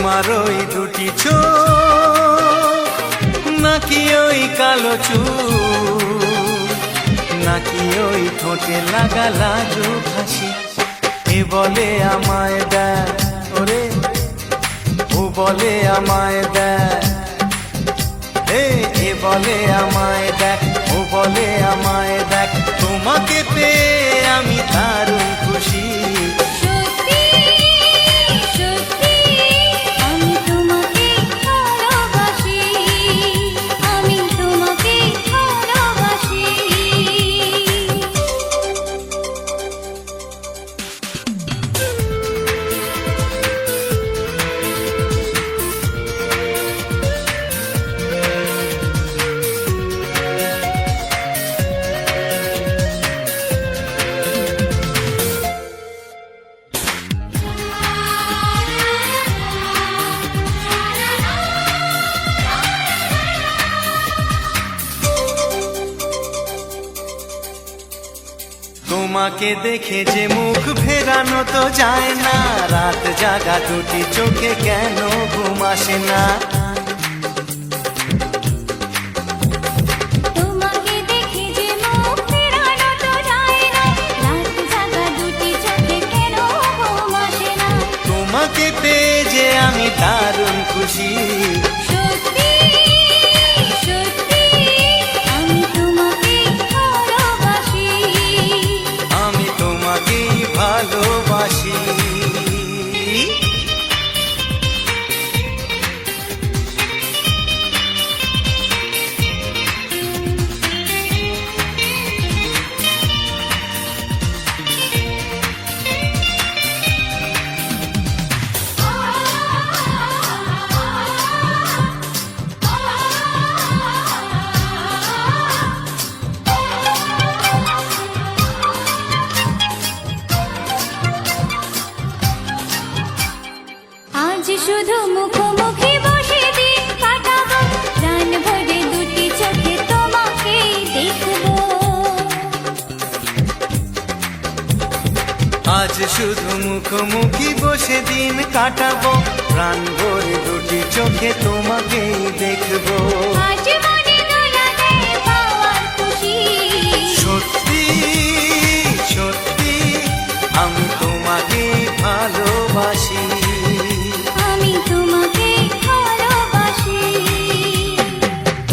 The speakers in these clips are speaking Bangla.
তোমার ওই দুটি চোখ নাকি ওই কালো চুল, নাকি ওই ঠোঁটে লাগা লাজুক হাসি। এ বলে আমায় দেয় ওরে, ও বলে আমায় দেয়, এ বলে আমায় দেখ, ও বলে আমায় দেখ, তোমাকে পেয়ে আমি দারুণ খুশি। তোমাকে দেখে যে মুখ ফেরানো তো যায় না, রাত জাগা দুটি চোখে কেন ঘুম আসে না। তোমাকে দেখে যে মুখ ফেরানো তো যায় না, রাত জাগা দুটি চোখে কেন ঘুম আসে না। তোমাকে পেয়ে যে আমি দারুণ খুশি। ভালোবাসি শুধু মুখোমুখি বসে দিন কাটাবো, প্রাণ ভরে দুটি চোখে তোমাকে দেখবো। আজ শুধু মুখোমুখি বসে দিন কাটাবো, প্রাণ ভরে দুটি চোখে তোমাকেই দেখবো। আজ মনে দোলা দেয় পাওয়ার খুশি, সত্যি সত্যি আমি তোমাকে ভালোবাসি।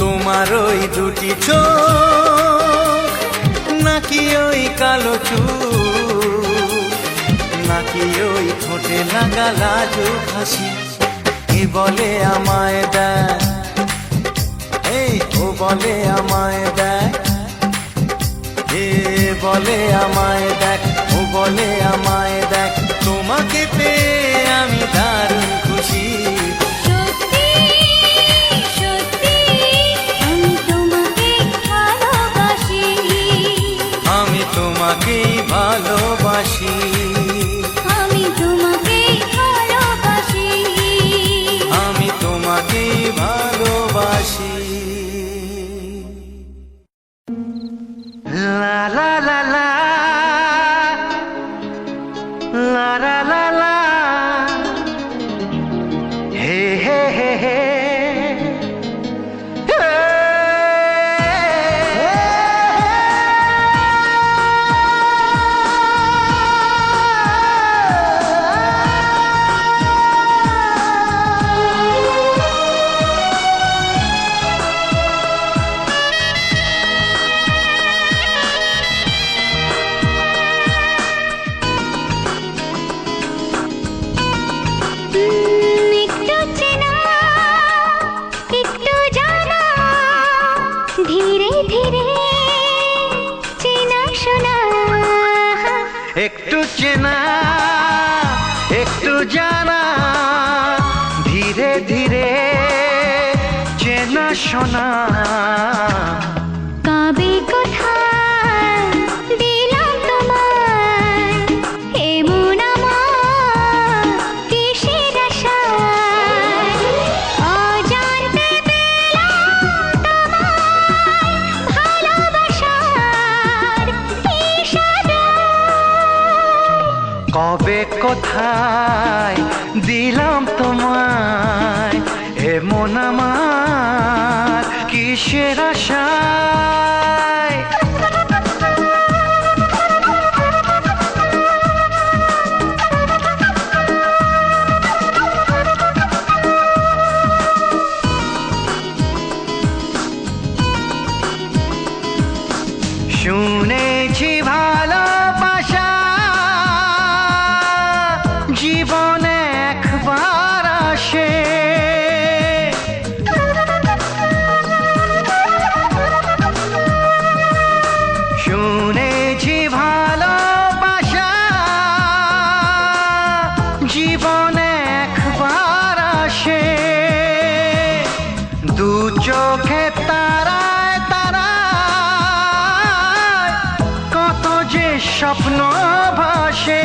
তোমার ওই দুটি চোখ নাকি ওই কালো চুল, নাকি ওই ঠোঁটে লাগা লাজুক হাসি। এ বলে আমায় দেয়, ও বলে আমায় দেয়, এ বলে আমায় দেখ, ও বলে আমায় দেখ, তোমাকে পেয়ে আমি দারুণ খুশি। তোমাকেই ভালোবাসি, আমি তোমাকেই ভালোবাসি, আমি তোমাকেই ভালোবাসি। লা লা লা লা লা লা লা লা, হে হে হে হে। একটু চেনা একটু জানা, ধীরে ধীরে চেনা শোনা। কবে কোথায় দিলাম তোমায় এমন আমার কিসের আশায়, অজান্তে পেলাম তোমায় ভালোবাসার ইশারায়। কবে কোথায় কোথায় দিলাম তোমায় এ মন আমার কিসের আশায় শুনেছি ভালোবাসা জীবনে একবার আসে শুনেছি ভালোবাসা জীবনে একবার আসে দু চোখে তারায় তারায় কত যে স্বপ্ন ভাসে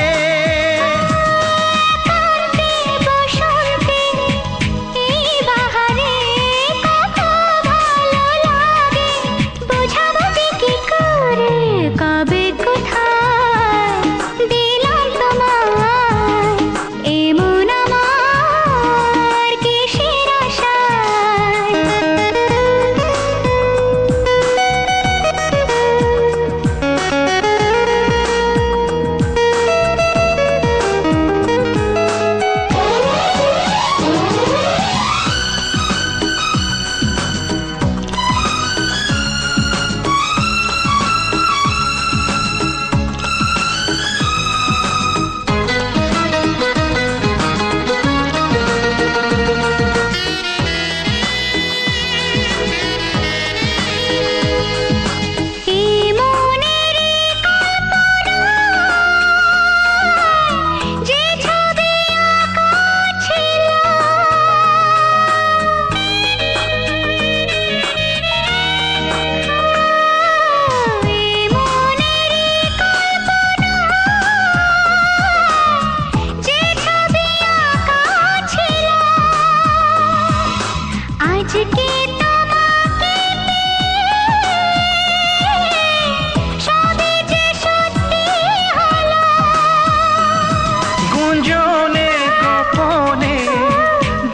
গুঞ্জনে গোপনে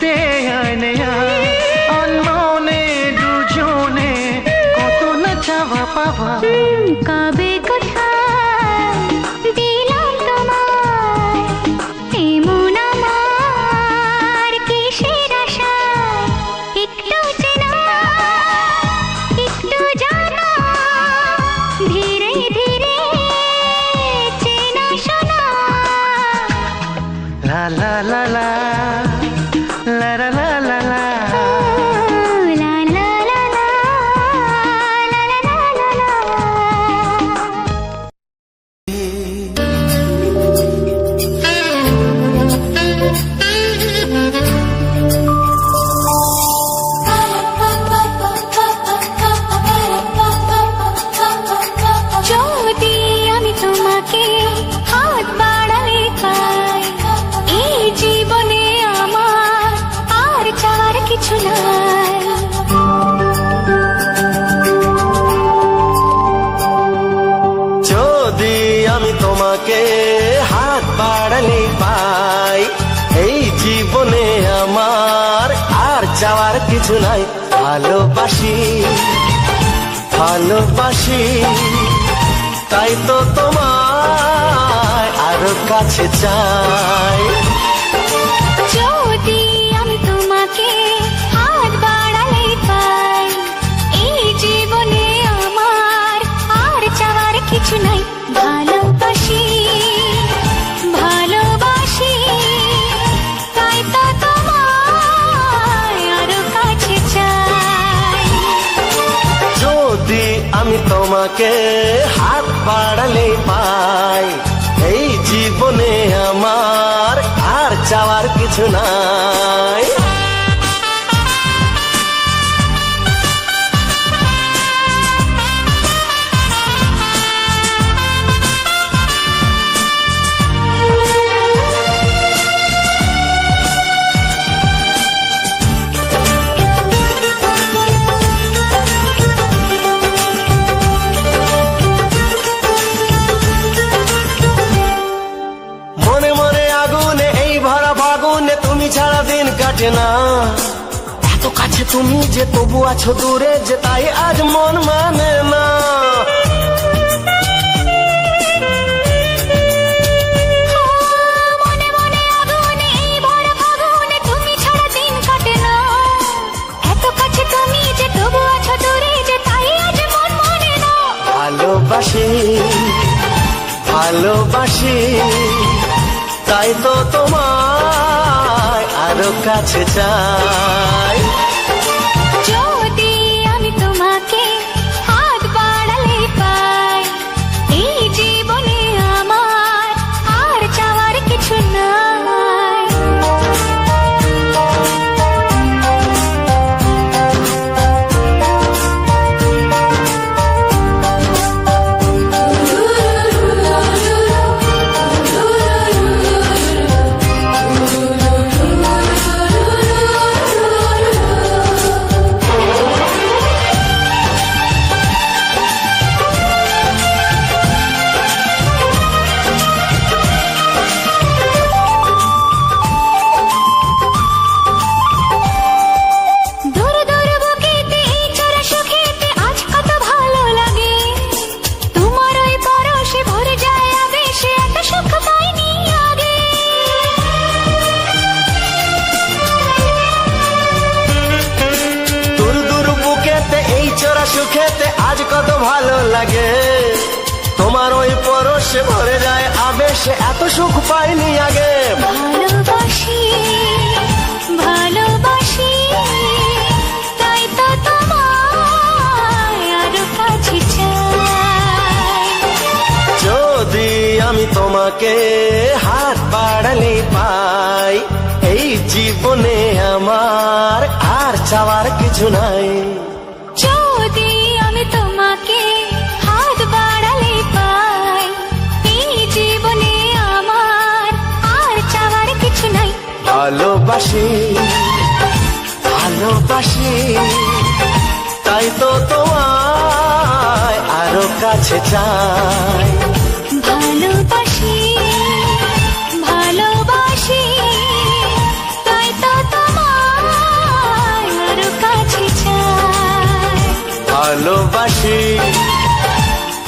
দেয়ায় নেয়ায় অন্যনে দুজনে কত না চাওয়া পাওয়া কবে কোথায় দিলাম তোমায় এমন আমার কিসের আশায় একটু চেনা একটু জানা ধীরে ধীরে চেনা শোনা লা লা লা লা লা লা লা লা লা লা লা লা লা লা লা লা লা যদি আমি তোমাকে হাত বাড়ালে পাই এই জীবনে আমার আর চাওয়ার কিছু নাই যদি আমি তোমাকে হাত বাড়ালে পাই এই জীবনে আমার আর চাওয়ার কিছু নাই ভালোবাসি ভালোবাসি তাই তো তোমায় আরো কাছে চাই যদি আমি তোমাকে হাত বাড়ালে পাই এই জীবনে আমার আর চাওয়ার কিছু নাই ভালোবাসি ভালোবাসি তাই তো তোমায় আরো কাছে চাই যদি আমি তোমাকে হাত বাড়ালে পাই এই জীবনে আমার আর চাওয়ার কিছু নাই মনে মনে আগুন কাটে না। এত কাছে তুমি যে তবু আছো দূরে, যে তাই আজ মন মানে না। মনে মনে আগুনে এই ভরা ফাগুনে তুমি ছাড়া দিন কাটে না। এত কাছে তুমি যে তবু আছো দূরে, যে তাই আজ মন মানে না। ভালোবাসি ভালোবাসি তাই তো তোমায় আরো কাছে চাই। যদি আমি তোমাকে হাত বাড়ালে পাই, এই জীবনে আমার আর চাওয়ার কিছু নাই। দূর দূর বুকেতে এই চোরা সুখেতে আজ কত ভালো লাগে। তোমার ওই পরশে ভরে যায় আবেশে, এত সুখ পাইনি আগে। দূর দূর বুকেতে এই চোরা সুখেতে আজ কত ভালো লাগে। তোমার ওই পরশে ভরে যায় আবেশে, এত সুখ পাইনি আগে। ভালোবাসি ভালোবাসি তাই তো তোমায় আরো কাছে চাই। যদি আমি তোমাকে হাত বাড়ালে পাই, এই জীবনে আমার আর চাওয়ার কিছু নাই। যদি আমি তোমাকে হাত বাড়ালে পাই, এই জীবনে আমার আর চাওয়ার কিছু নাই। ভালোবাসি ভালোবাসি তাই তো তোমায় আরো কাছে চাই। ভালোবাসি ভালোবাসি তাই তো তোমায় আরো কাছে চাই। ভালোবাসি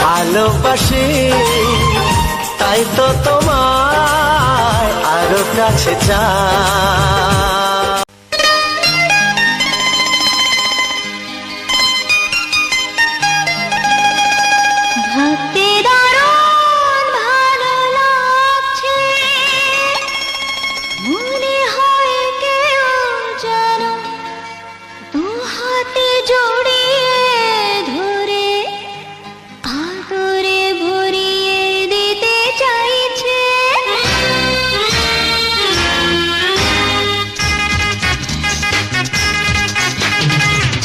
ভালোবাসি তাই তো তোমায় আরো কাছে চাই। ভাবতে দারুণ ভালো লাগছে, মনে হয় কেউ যেন দু হাতে জড়িয়ে ধরে আদরে ভরিয়ে দিতে চাইছে।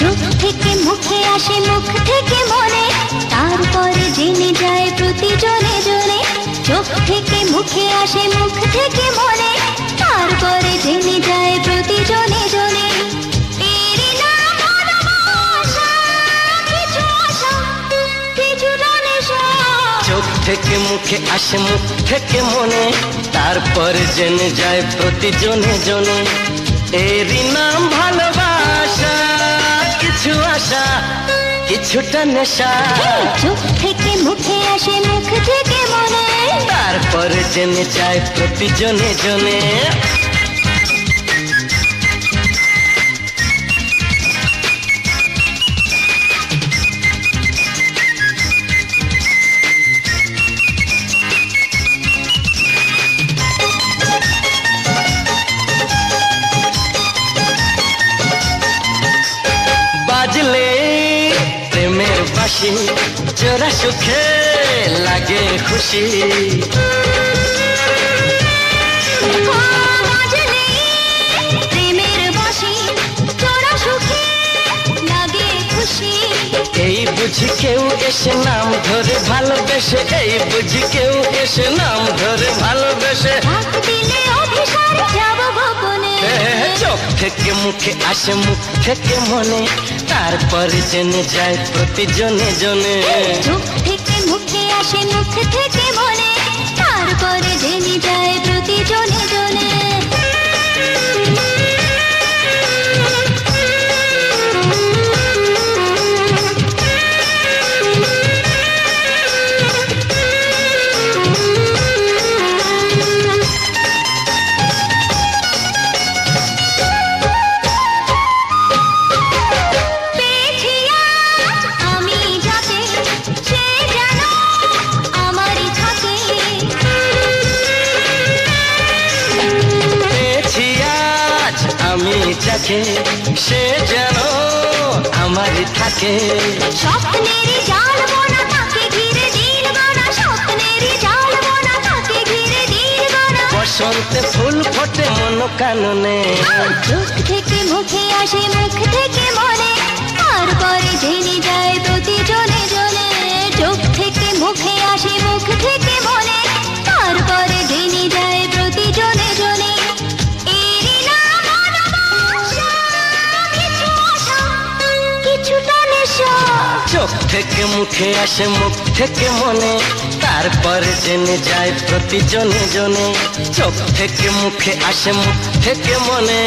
চোখ থেকে মুখে আসে, মুখ থেকে মনে, তারপরে জেনে যায় প্রতিজনে জনে। চোখ থেকে মুখে আসে, মুখ থেকে মনে, তারপরে জেনে যায় প্রতিজনে জনে। এরই নাম ভালোবাসা, কিছু আশা, কিছুটা নেশা। চোখ থেকে মুখে আসে, মুখ থেকে মনে, তারপরে জেনে যায় প্রতিজনে জনে। এরই নাম ভালোবাসা, কিছু আশা কিছুটা নেশা। চোখ থেকে মুখে আসে, মুখ থেকে মনে, তারপরে জেনে যায় প্রতিজনে জনে। বাজলে প্রেমের বাঁশি, জোড়া সুখে লাগে খুশি। বাজলে প্রেমের বাঁশি, জোড়া সুখে লাগে খুশি। এই বুঝি কেউ এসে নাম ধরে ভালোবেসে, এই বুঝি কেউ এসে নাম ধরে ভালোবেসে। ডাক দিলে অভিসারে যাব গোপনে। চোখ থেকে মুখে আসে, মুখ থেকে মনে, তারপরে জেনে যায় প্রতিজনে জনে। চোখ থেকে মুখে আসে, মুখ থেকে মনে, তারপরে জেনে যায় প্রতিজনে জনে। যাকে সে যেন আমারই থাকে। স্বপ্নেরই জাল বোনা তাকে ঘিরে দিল গোনা, স্বপ্নেরই জাল বোনা তাকে ঘিরে দিল গোনা। বসন্তে ফুল ফোটে মন কাননে, চোখ থেকে মুখে আসে মুখ থেকে মনে, তারপরে জেনে যায় প্রতি জনে জনে। চোখ থেকে মুখে আসে মুখ থেকে মনে, তারপরে জেনে যায় প্রতি জনে জনে। এরই নাম ভালোবাসা, কিছু আশা, কিছুটা নেশা। চোখ থেকে মুখে আসে মুখ থেকে মনে, তারপরে জেনে যায় প্রতি জনে জনে। চোখ থেকে মুখে আসে মুখ থেকে মনে,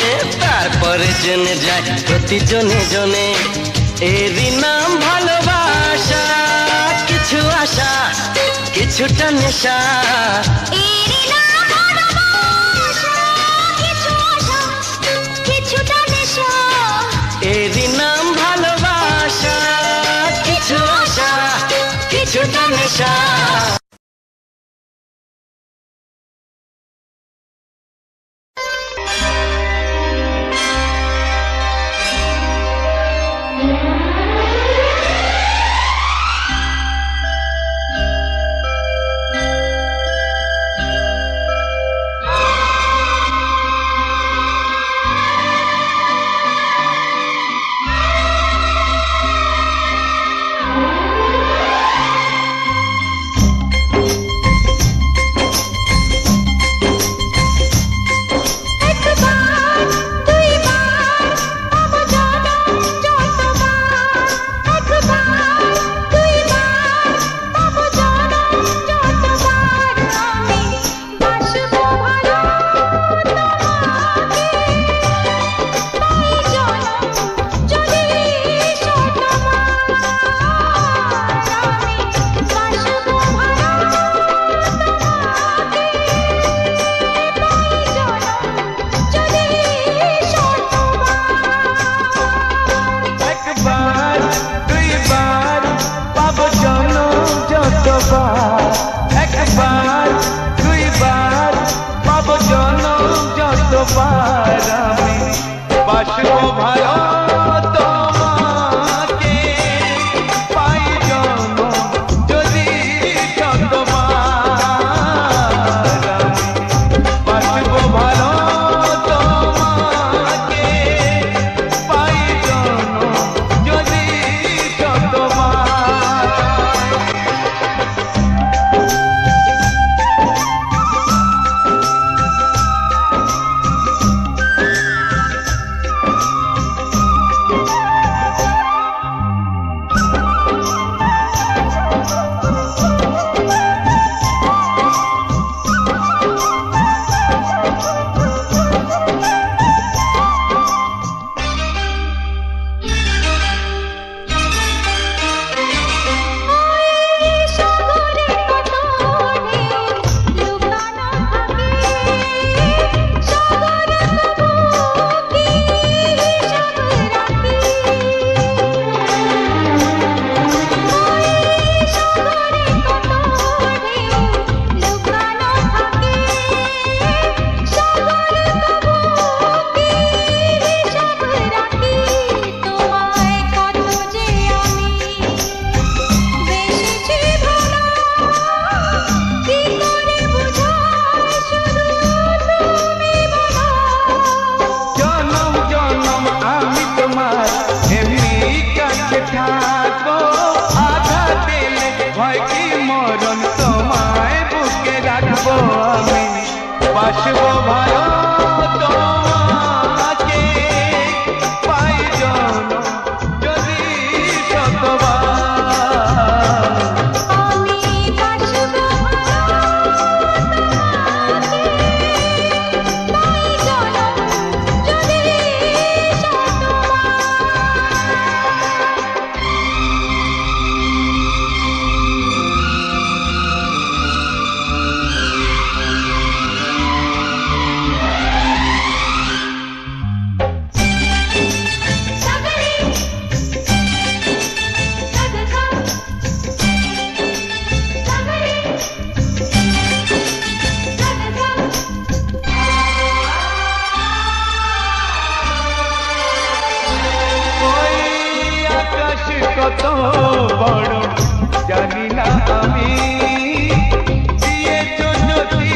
তারপরে জেনে যায় প্রতি জনে জনে। এরই নাম ভালোবাসা, কিছু আশা কিছুটা নেশা। এরই নাম ভালোবাসা, কিছু আশা, কিছুটা নেশা। এরই নাম ভালোবাসা, কিছু আশা কিছুটা নেশা। একবার দুইবার পাবো জনম যতবার, একবার দুইবার পাবো জনম যতবার। আমি বাসবো ভালো তোমাকে, পাই জনম যদি শতবার। আমি বাসবো ভালো তোমাকে, পাই জনম যদি শতবার। একবার দুইবার পাবো জনম যতবার, একবার দুইবার পাবো জনম যতবার। আমি বাসবো ভালো তোমাকে, পাই জনম যদি শতবার। আমি বাসবো ভালো তোমাকে, পাই জনম যদি শতবার। আমি দিয়েছো যদি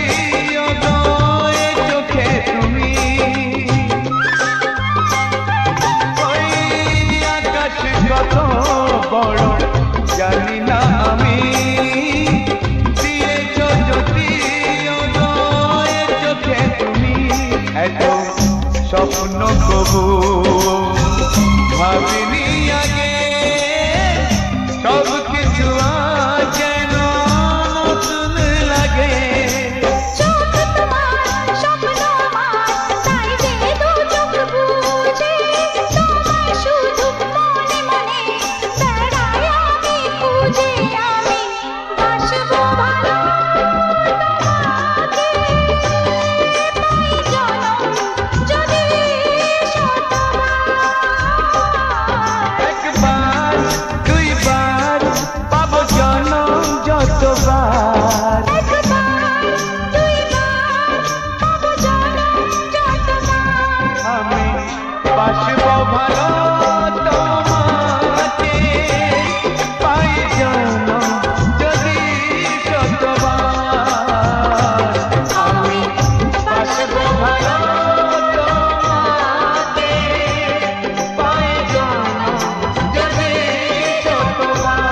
অদয়ে চোখে তুমি ওই আকাশ কত বড় জানি না আমি দিয়েছো যদি অদয়ে চোখে তুমি এত স্বপ্ন কবু ভাবিনি আগে সব কিছু আজ যেন নতুন লাগে চোখ তোমার স্বপ্ন আমার তাই যে দু চোখ বুঝে তোমায় শুধু মনে মনে বেড়াই আমি খুঁজে আমি বাসবো ভালো তোমাকে পাই জনম যদি শতবার একবার দুইবার পাবো জনম যতবার একবার দুইবার পাবো জনম যতবার আমি বাসবো ভালো তোমাকে পাই জনম যদি শতবার আমি বাসবো ভালো তোমাকে পাই জনম যদি শতবার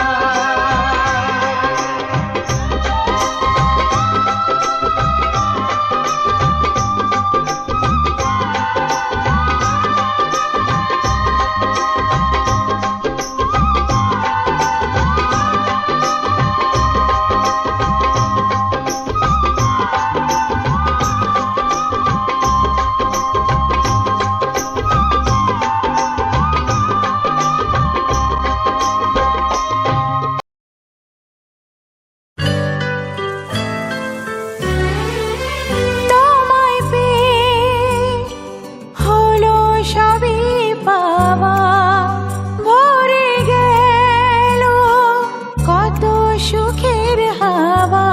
তোমায় পেয়ে হলো সবই পাওয়া ভরে গেল কত সুখের হাওয়া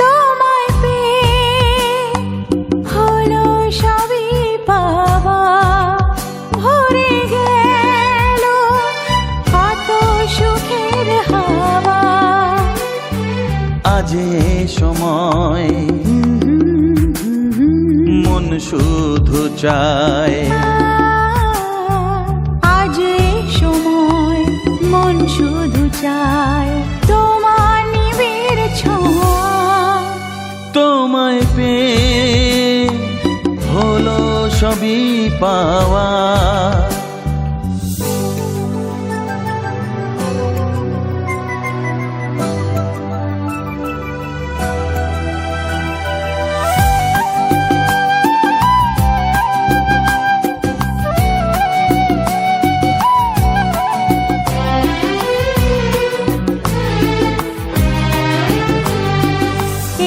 তোমায় পেয়ে হলো সবই পাওয়া ভরে গেল কত সুখের হাওয়া আজ এ সময় মন শুধু চায় আজ এই সময় মন শুধু চায় তোমার নিবিড় ছোঁয়া তোমায় পেয়ে হলো সবই পাওয়া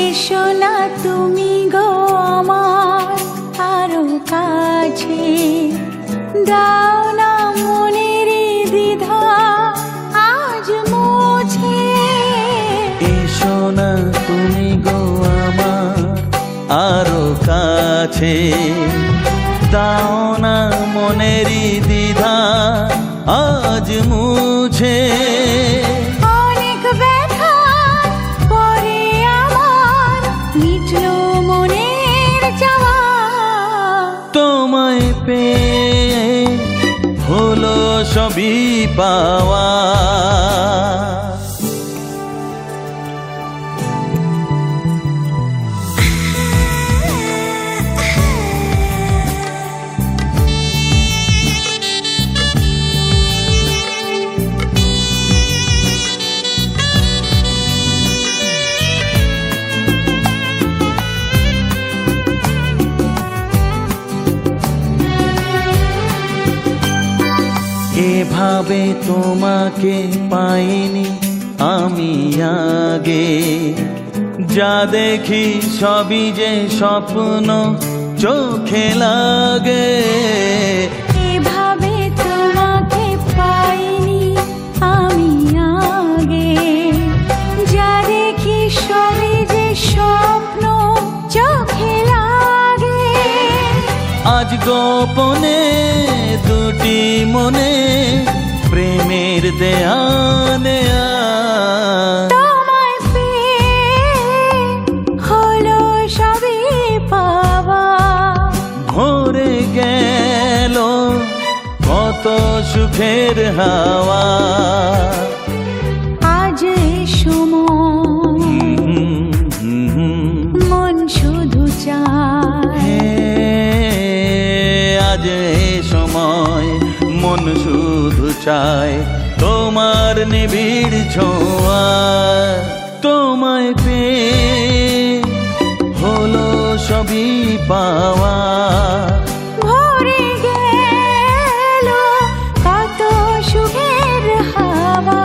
এসো না তুমি গো আমার আরো কাছে দাও না মনের দ্বিধা আজ মুছে এসো না তুমি গো আমার আরো কাছে দাও না মনেরই দ্বিধা আজ মুছে অনেক ব্যথা পরে আমার মিটলো মনের চাওয়া তোমায় পেয়ে হলো সবই পাওয়া এভাবে তোমাকে পাইনি আমি আগে যা দেখি সবই যে স্বপ্ন চোখে লাগে এভাবে তোমাকে পাইনি আমি আগে যা দেখি সবই যে স্বপ্ন চোখে লাগে গোপনে দুটি মনে প্রেমের দেয়ানে তোমায় পেয়ে হলো সবই পাওয়া, ভরে গেল কত সুখের হাওয়া। আজ এই সময় মন শুধু চায়, হে, আজ এ সময় মন শুধু চায় তোমার নিবিড় ছোঁয়া। তোমায় পেয়ে হলো সবই পাওয়া, ভরে গেল কত সুখের হাওয়া।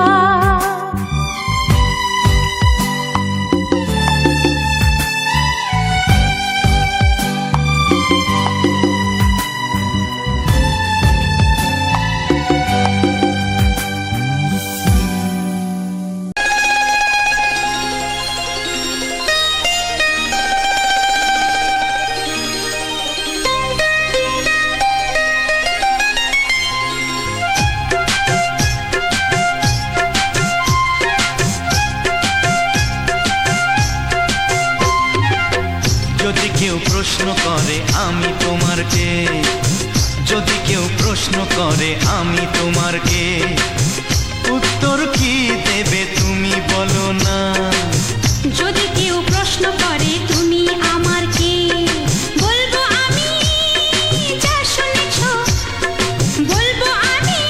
যদি কেউ প্রশ্ন করে আমি তোমার কে, যদি কেউ প্রশ্ন করে আমি তোমার কে, উত্তর কি দেবে তুমি বলো না। যদি কেউ প্রশ্ন করে তুমি আমার কে, বলবো আমি যা শুনেছ, বলবো আমি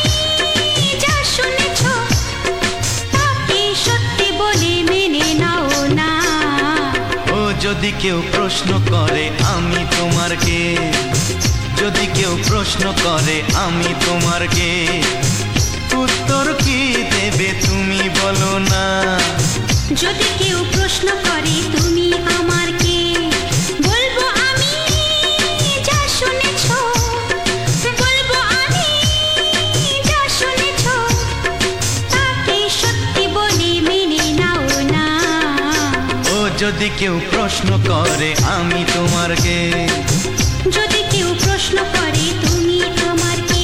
যা শুনেছ, তাকে সত্যি বলে মেনে নাও না। ও যদি কেউ প্রশ্ন করে আমি তোমার কে, যদি কেউ প্রশ্ন করে আমি তোমার কে, উত্তর কি দেবে তুমি বলো না। যদি কেউ প্রশ্ন করে তুমি আমার কে, বলবো আমি যা শুনেছ, বলবো আমি যা শুনেছ, তাকে সত্যি বলে মেনে নাও না। ও যদি কেউ প্রশ্ন করে আমি তোমার কে, যদি কেউ প্রশ্ন করে তুমি আমার কে,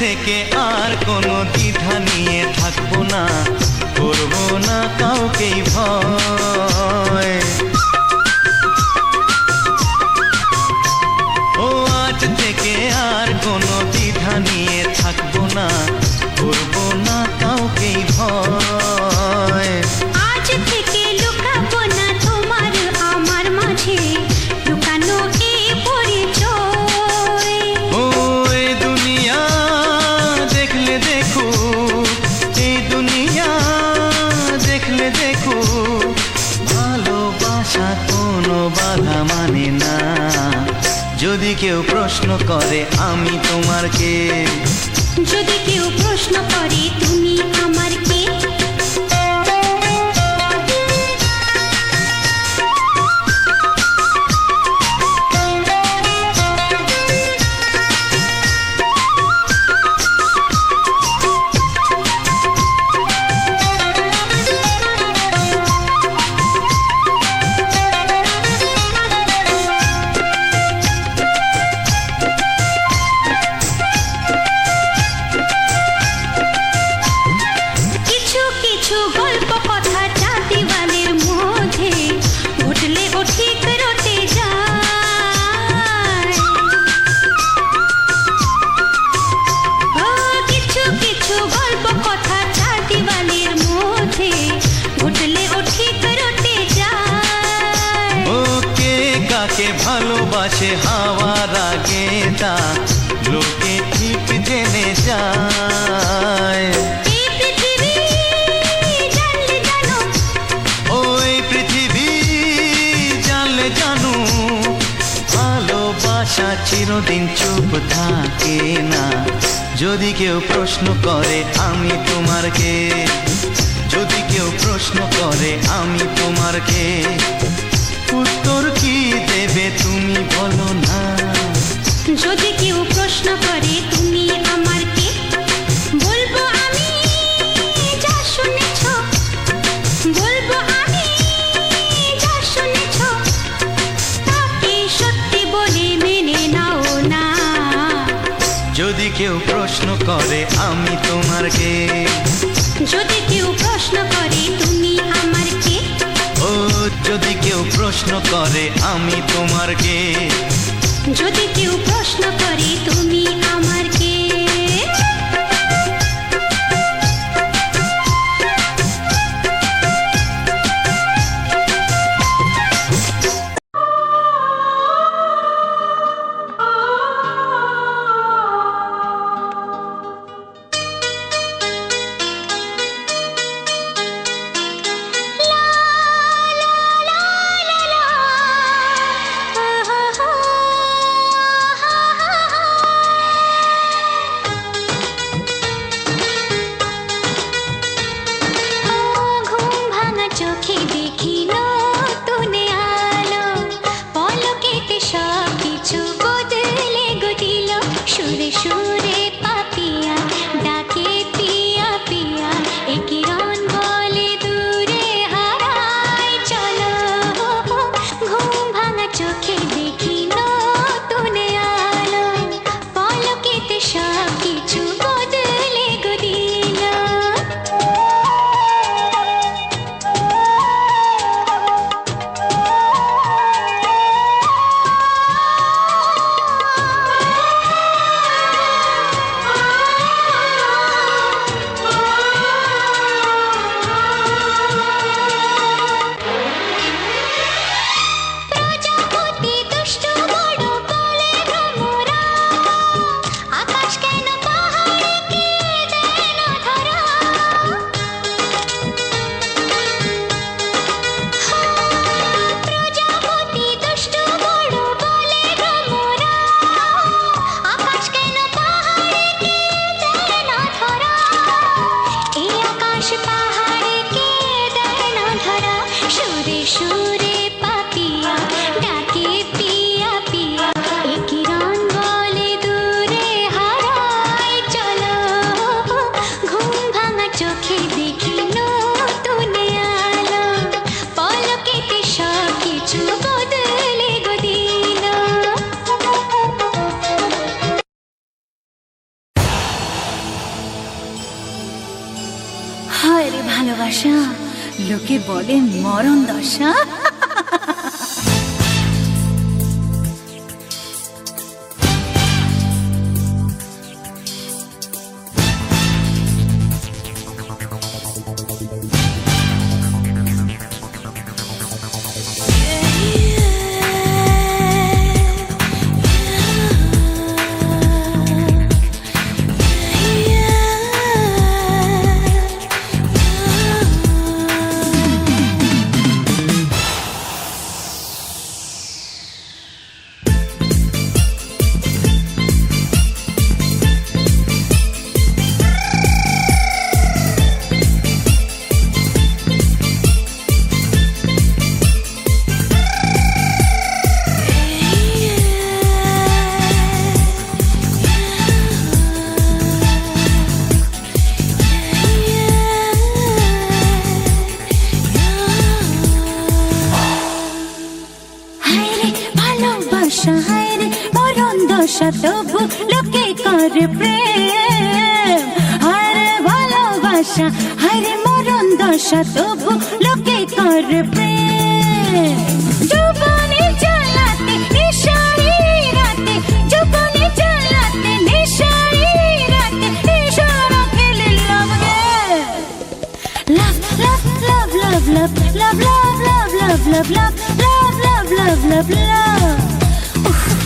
থেকে আর কোনো দ্বিধা নিয়ে থাকবো না, করবো না কাউকেই ভয়। ও আজ থেকে আর কোনো দ্বিধা নিয়ে থাকবো না, করবো না কাউকেই ভয়। আজ থেকে লুকাবো না তোমার আমার মাঝে লুকানো এ পরিচয়। ও এই দুনিয়া দেখলে দেখো, এই দুনিয়া দেখলে দেখো, ভালোবাসা কোনো বাধা মানে না। যদি কেউ প্রশ্ন করে আমি তোমার কে, যদি কেউ প্রশ্ন করে তুমি আমার কে, ভালোবাসে হাওয়ার আগে তা লোকে ঠিক জেনে যায়। ওই পৃথিবী জানলে চিরদিন চুপ থাকে না। যদি কেউ প্রশ্ন করে আমি তোমার কে, যদি কেউ প্রশ্ন করে আমি তোমার কে, উত্তর কি দেবে তুমি বলো না। যদি কেউ প্রশ্ন করে তুমি আমার কে, বলবো আমি যা শুনেছ, বলবো আমি যা শুনেছ, তাকে সত্যি বলে মেনে নাও না। যদি কেউ প্রশ্ন করে আমি তোমার কে, যদি কেউ প্রশ্ন করে তুমি আমার কে, ও যদি কেউ প্রশ্ন করে আমি তোমার কে, যদি কেউ প্রশ্ন করে তুমি আমার কে। চোখে দেখি নতুন আলো, পলকেতে সব কিছু বদলে গো দিল। সুরে সুরে পাপিয়া ডাকে পিয়া পিয়া, এ কিরণ বলে দূরে হারায় চলো। ঘুম ভাঙা চোখে দেখি নতুন আলো, পলকেতে সব কিছু বদলে গো দিল। প্রজাপতি দুষ্টু বড় বলে ভ্রমরা, আকাশ কেন পাহাড়কে দেয় না ধরা। প্রজাপতি দুষ্টু বড় বলে ভ্রমরা, আকাশ কেন পাহাড়কে দেয় না ধরা। এই আকাশ পাহাড়কে দেয় না ধরা। সুরে সুরে পাপিয়া ডাকে পিয়া পিয়া, এ কিরণ বলে দূরে হারায় চলো। ঘুম ভাঙা চোখে দেখি নতুন আলো, পলকেতে সব কিছু বদলে গো দিল। হায় রে ভালোবাসা, লোকে বলে মরণ দশা। হায় রে মরণ দশা, তবু লোকে করে প্রেম। হায় রে ভালোবাসা, হায় রে মরণ দশা, তবু লোকে করে প্রেম। যৌবনে জ্বালাতে নেশাই রাতে, যৌবনে জ্বালাতে নেশাই রাতে, ইশারা খেলে লাভ গে। লাভ লাভ লাভ লাভ লাভ লাভ লাভ লাভ লাভ লাভ লাভ লাভ লাভ লাভ লাভ।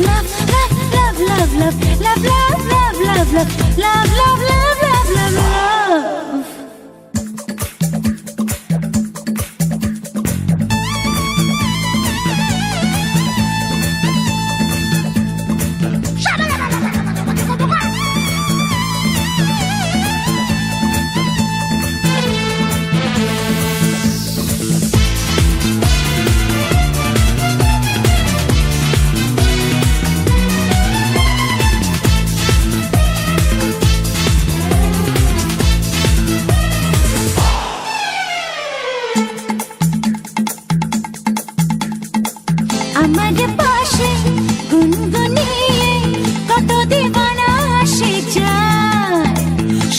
Love, love, love, love, love, love, love, love, love, love, love, love, love, love, love.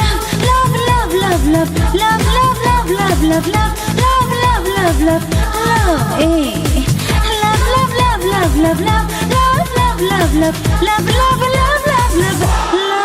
love, love, love, love, love, love, love, love, love, love, love, love, love, love, love, eh. Love, love, love, love, love, love, love, love, love, love, love, love, love, love, love, love.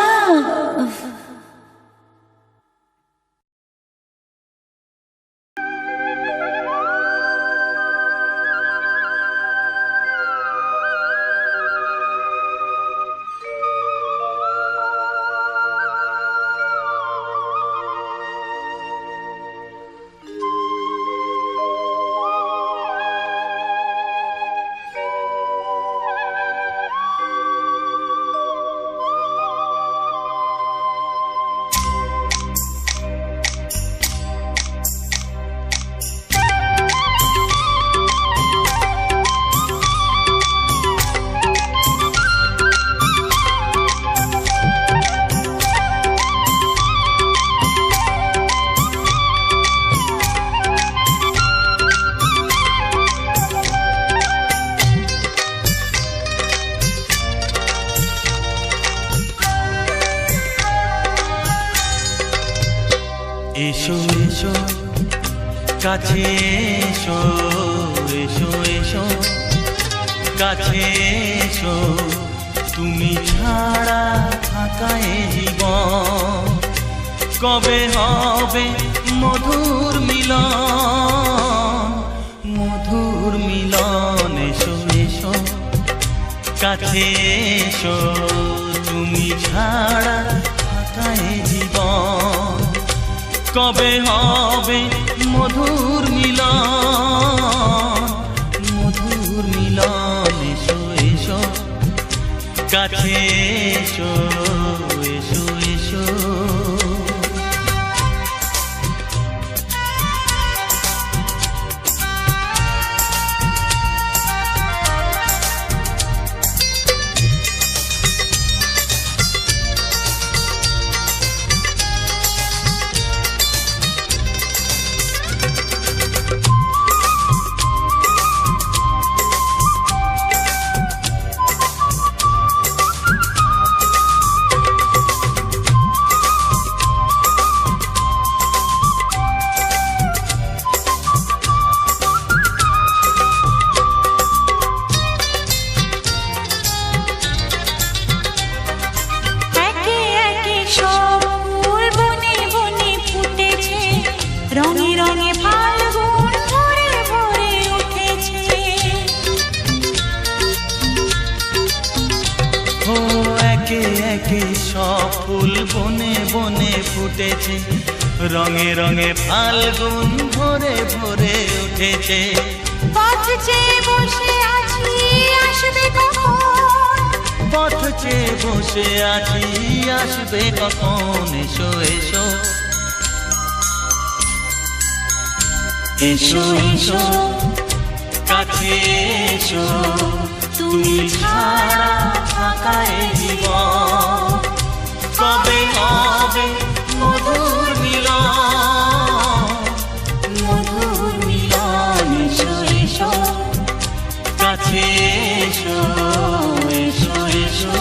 এসো এসো কাছে এসো, এসো এসো কাছে এসো, তুমি ছাড়া থাকা এ জীবন কবে হবে মধুর মিলন, মধুর মিলন। এসো এসো কাছে এসো, তুমি ছাড়া থাকা এ জীবন কবে হবে মধুর মিলন, মধুর মিলন। এসো এসো কাছে এসো এসো এসো একে একে সব ফুল বনে বনে ফুটেছে, রঙে রঙে ফাল্গুন ভরে ভরে উঠেছে। ও একে একে সব ফুল বনে বনে ফুটেছে, রঙে রঙে ফাল্গুন ভরে ভরে উঠেছে। পথ চেয়ে বসে আছি, আসবে কখন? পথ চেয়ে বসে আছি, আসবে কখন? এসো এসো এসো এসো কাছে এসো, তুমি ছাড়া ফাঁকা এ জীবন। কবে হবে মধুর মিলন, মধুর মিলন। এসো এসো কাছে এসো এসো এসো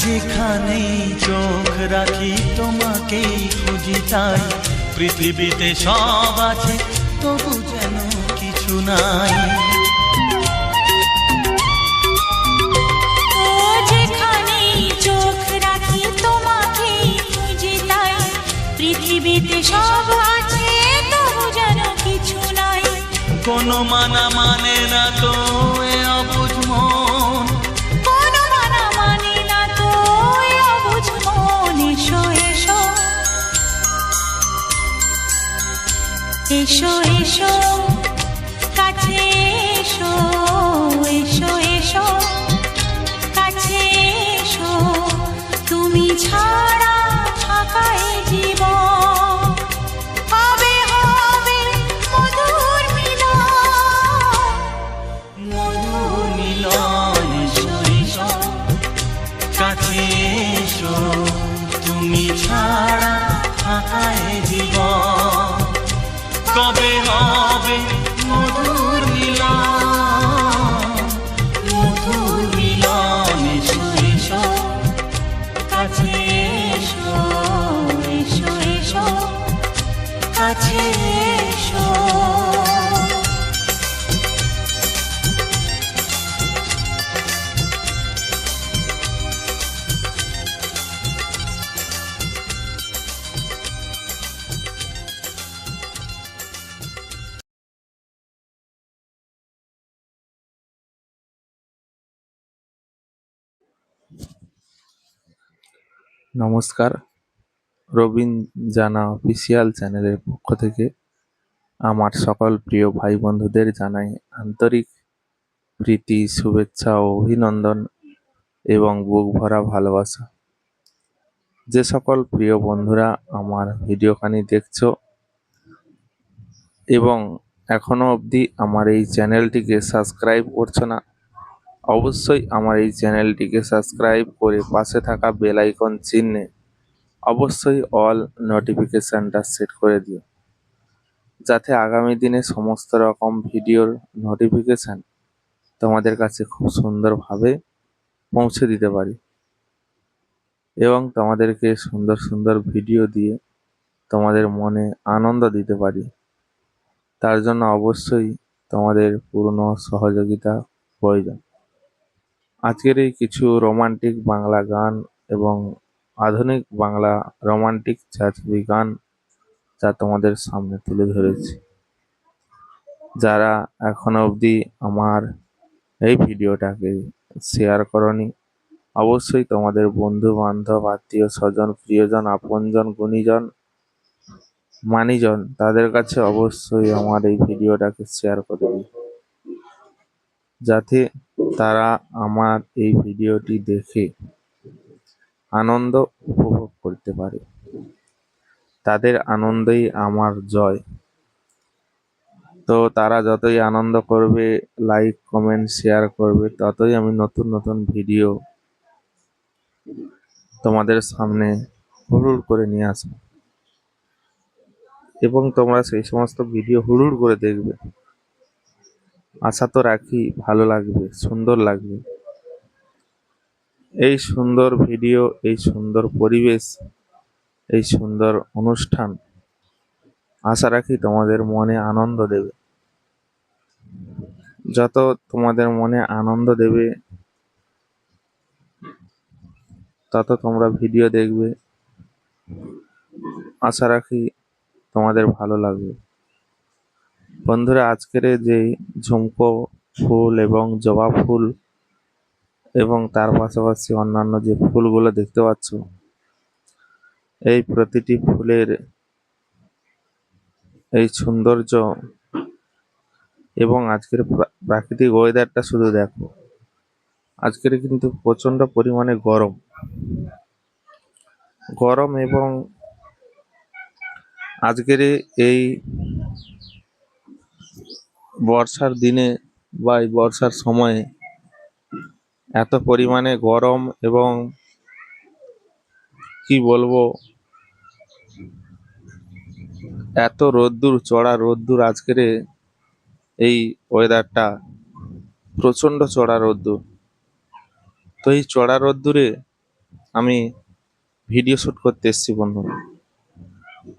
যেখানেই চোখ রাখি তোমাকেই খুঁজি, তাই পৃথিবীতে সব আছে তবু যেন কিছু নাই। ও যেখানেই চোখ রাখি তোমাকেই খুঁজি, তাই পৃথিবীতে সব আছে তবু যেন কিছু নাই। কোনো মানা মানে না তো এ অবুঝ মন, কোনো মানা মানে না তো এ অবুঝ মন। এসো এসো এসো এসো কাছে এসো এসো এসো কাছে এসো, তুমি ছাড়া ফাঁকা এ জীবন। হবে হবে মধুর মিলন, মধুর মিলন। এসো এসো কাছে এসো, তুমি ছাড়া ফাঁকা এ জীবন। কবে হবে মধুর মিলন, মধুর মিলন। এসো এসো কাছে এসো এসো এসো কাছে এসো। নমস্কার, রবিন জানা অফিসিয়াল চ্যানেলের পক্ষ থেকে আমার সকল প্রিয় ভাই বন্ধুদের জানাই আন্তরিক প্রীতি, শুভেচ্ছা ও অভিনন্দন এবং বুক ভরা ভালোবাসা। যে সকল প্রিয় বন্ধুরা আমার ভিডিওখানি দেখছো এবং এখনো অবধি আমার এই চ্যানেলটিকে সাবস্ক্রাইব করছো না, অবশ্যই আমার এই চ্যানেলটিকে সাবস্ক্রাইব করে পাশে থাকা বেল আইকন চিহ্নে অবশ্যই অল নোটিফিকেশনটা সেট করে দিও, যাতে আগামী দিনে সমস্ত রকম ভিডিওর নোটিফিকেশন তোমাদের কাছে খুব সুন্দরভাবে পৌঁছে দিতে পারি। এবং তোমাদেরকে সুন্দর সুন্দর ভিডিও দিয়ে তোমাদের মনে আনন্দ দিতে পারি। তার জন্য অবশ্যই তোমাদের পূর্ণ সহযোগিতা প্রয়োজন। আজকের এই কিছু রোমান্টিক বাংলা গান এবং আধুনিক বাংলা রোমান্টিক ছায়াছবি গান যা তোমাদের সামনে তুলে ধরেছি। যারা এখনো অবধি আমার এই ভিডিওটাকে শেয়ার করনি, অবশ্যই তোমাদের বন্ধু বান্ধব, আত্মীয় স্বজন, প্রিয়জন, আপনজন, গুণীজন, মানিজন তাদের কাছে অবশ্যই আমার এই ভিডিওটাকে শেয়ার করে দিই, যাতে তারা আমার এই ভিডিওটি দেখে আনন্দ উপভোগ করতে পারে। তাদের আনন্দেই আমার জয়। তো তারা যতই আনন্দ করবে, লাইক কমেন্ট শেয়ার করবে, ততই আমি নতুন নতুন ভিডিও তোমাদের সামনে হুড়ুড় করে নিয়ে আসবো এবং তোমরা সেই সমস্ত ভিডিও হুড়ুড় করে দেখবে। আশা তো রাখি ভালো লাগবে, সুন্দর লাগবে। এই সুন্দর ভিডিও, এই সুন্দর পরিবেশ, এই সুন্দর অনুষ্ঠান আশা রাখি তোমাদের মনে আনন্দ দেবে। যত তোমাদের মনে আনন্দ দেবে, তত তোমরা ভিডিও দেখবে। আশা রাখি তোমাদের ভালো লাগবে। বন্ধুরা, আজকের যে ঝুমকো ফুল এবং জবা ফুল এবং তার পাশাপাশি অন্যান্য যে ফুলগুলো দেখতে পাচ্ছ, এই প্রতিটি ফুলের এই সৌন্দর্য এবং আজকের প্রাকৃতিক ওয়েদারটা শুধু দেখো। আজকের কিন্তু প্রচন্ড পরিমাণে গরম গরম এবং আজকের এই বর্ষার দিনে বা এই বর্ষার সময়ে এত পরিমাণে গরম এবং কি বলবো, এত রোদ্দুর, চড়া রোদ্দুর। আজকের এই ওয়েদারটা প্রচন্ড চড়া রোদ্দুর। তো এই চড়া রোদ্দুরে আমি ভিডিও শুট করতে এসেছি বন্ধু।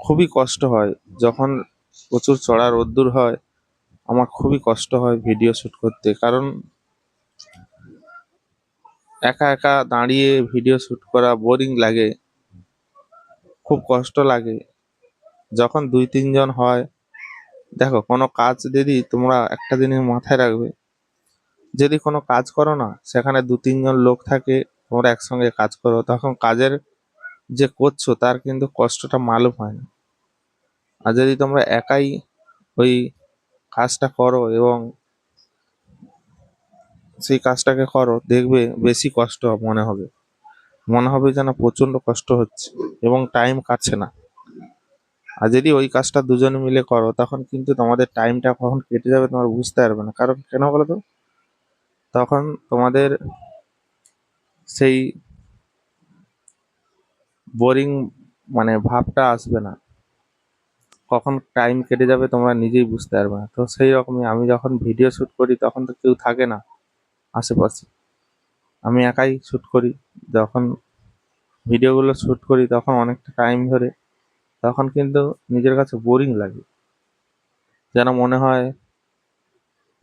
খুবই কষ্ট হয় যখন প্রচুর চড়া রোদ্দুর হয়, আমার খুবই কষ্ট হয় ভিডিও শুট করতে। কারণ একা একা দাঁড়িয়ে ভিডিও শুট করা বোরিং লাগে, খুব কষ্ট লাগে। যখন 2-3 জন হয়, দেখো কোনো কাজ যদি তোমরা একটা জিনিস মাথায় রাখবে, যদি কোনো কাজ করো না, সেখানে 2-3 জন লোক থাকে, তোমরা একসঙ্গে কাজ করো, তখন কাজের যে করছো তার কিন্তু কষ্টটা মালুম হয় না। আর যদি তোমরা একাই ওই কাজটা করো এবং সেই কাজটাকে করো, দেখবে বেশি কষ্ট মনে হবে যেন প্রচন্ড কষ্ট হচ্ছে এবং টাইম কাটছে না। আর যদি ওই কাজটা দুজনে মিলে করো, তখন কিন্তু তোমাদের টাইমটা কখন কেটে যাবে তোমার বুঝতে পারবে না। কারণ কেন বলো তো, তখন তোমাদের সেই বোরিং মানে ভাবটা আসবে না, কখন টাইম কেটে যাবে তোমরা নিজেই বুঝতে পারবে না। তো সেই রকমই আমি যখন ভিডিও শুট করি, তখন তো কেউ থাকে না আশেপাশে, আমি একাই শুট করি। যখন ভিডিওগুলো শুট করি তখন অনেকটা টাইম ধরে, তখন কিন্তু নিজের কাছে বোরিং লাগে, যেন মনে হয়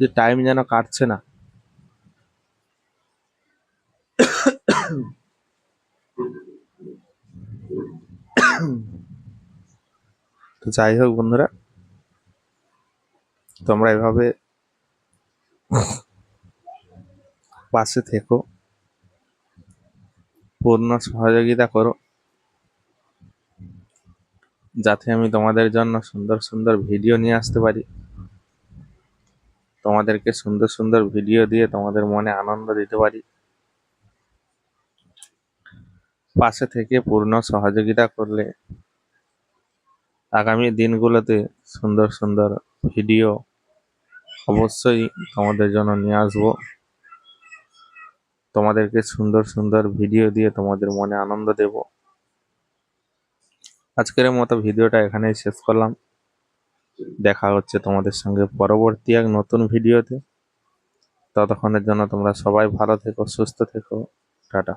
যে টাইম যেন কাটছে না। তো যাই হোক বন্ধুরা, তোমরা এভাবে পাশে থেকো, পূর্ণ সহযোগিতা করো, যাতে আমি তোমাদের জন্য সুন্দর সুন্দর ভিডিও নিয়ে আসতে পারি, তোমাদেরকে সুন্দর সুন্দর ভিডিও দিয়ে তোমাদের মনে আনন্দ দিতে পারি। পাশে থেকে পূর্ণ সহযোগিতা করলে আগামী দিনগুলোতে সুন্দর সুন্দর ভিডিও অবশ্যই তোমাদের জন্য নিয়ে আসবো। তোমাদেরকে সুন্দর সুন্দর ভিডিও দিয়ে তোমাদের মনে আনন্দ দেব। আজকের মতো ভিডিওটা এখানেই শেষ করলাম। দেখা হচ্ছে তোমাদের সঙ্গে পরবর্তী এক নতুন ভিডিওতে। ততক্ষণের জন্য তোমরা সবাই ভালো থেকো, সুস্থ থেকো। টাটা।